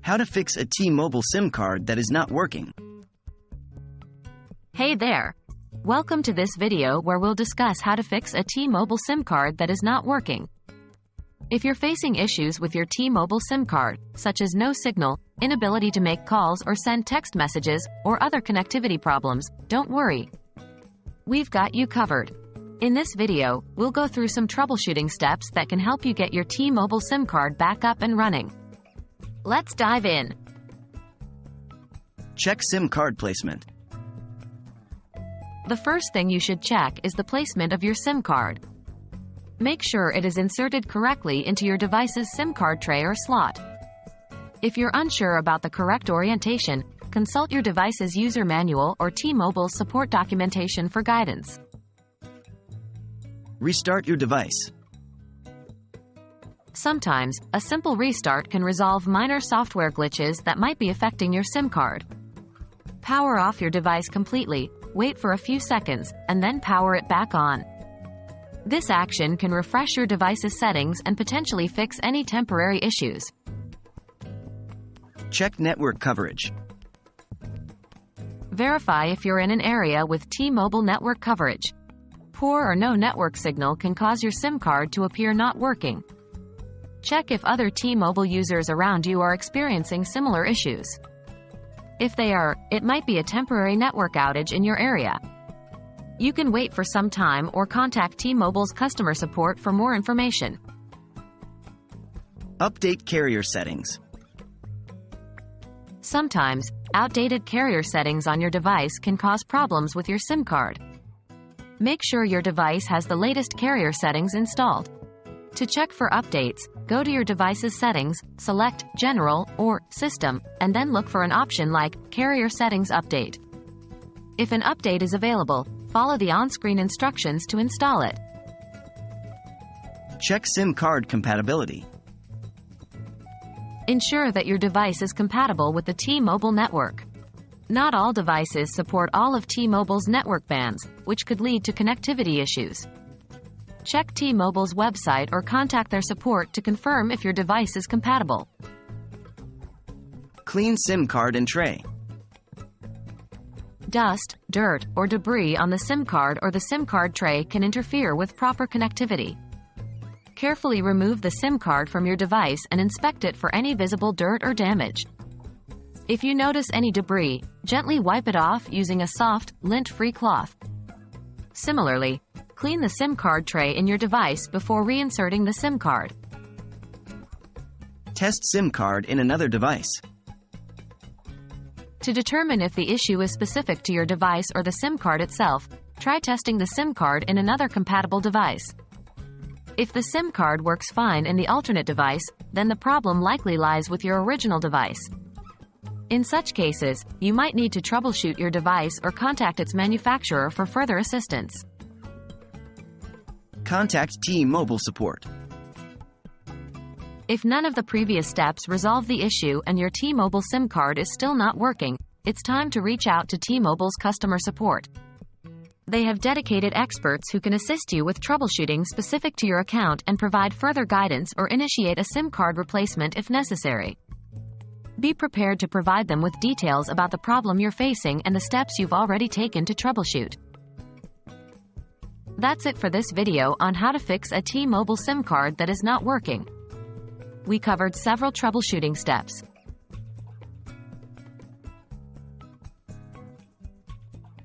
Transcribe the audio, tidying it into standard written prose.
How to fix a T-Mobile SIM card that is not working. Hey there! Welcome to this video where we'll discuss how to fix a T-Mobile SIM card that is not working. If you're facing issues with your T-Mobile SIM card, such as no signal, inability to make calls or send text messages, or other connectivity problems, don't worry. We've got you covered. In this video, we'll go through some troubleshooting steps that can help you get your T-Mobile SIM card back up and running. Let's dive in. Check SIM card placement. The first thing you should check is the placement of your SIM card. Make sure it is inserted correctly into your device's SIM card tray or slot. If you're unsure about the correct orientation, consult your device's user manual or T-Mobile support documentation for guidance. Restart your device. Sometimes, a simple restart can resolve minor software glitches that might be affecting your SIM card. Power off your device completely, wait for a few seconds, and then power it back on. This action can refresh your device's settings and potentially fix any temporary issues. Check network coverage. Verify if you're in an area with T-Mobile network coverage. Poor or no network signal can cause your SIM card to appear not working. Check if other T-Mobile users around you are experiencing similar issues. If they are, it might be a temporary network outage in your area. You can wait for some time or contact T-Mobile's customer support for more information. Update carrier settings. Sometimes, outdated carrier settings on your device can cause problems with your SIM card. Make sure your device has the latest carrier settings installed. To check for updates, go to your device's settings, select General or System, and then look for an option like Carrier Settings Update. If an update is available, follow the on-screen instructions to install it. Check SIM card compatibility. Ensure that your device is compatible with the T-Mobile network. Not all devices support all of T-Mobile's network bands, which could lead to connectivity issues. Check T-Mobile's website or contact their support to confirm if your device is compatible. Clean SIM card and tray. Dust, dirt, or debris on the SIM card or the SIM card tray can interfere with proper connectivity. Carefully remove the SIM card from your device and inspect it for any visible dirt or damage. If you notice any debris, gently wipe it off using a soft, lint-free cloth. Similarly, clean the SIM card tray in your device before reinserting the SIM card. Test SIM card in another device. To determine if the issue is specific to your device or the SIM card itself, try testing the SIM card in another compatible device. If the SIM card works fine in the alternate device, then the problem likely lies with your original device. In such cases, you might need to troubleshoot your device or contact its manufacturer for further assistance. Contact T-Mobile support. If none of the previous steps resolve the issue and your T-Mobile SIM card is still not working, it's time to reach out to T-Mobile's customer support. They have dedicated experts who can assist you with troubleshooting specific to your account and provide further guidance or initiate a SIM card replacement if necessary. Be prepared to provide them with details about the problem you're facing and the steps you've already taken to troubleshoot. That's it for this video on how to fix a T-Mobile SIM card that is not working. We covered several troubleshooting steps.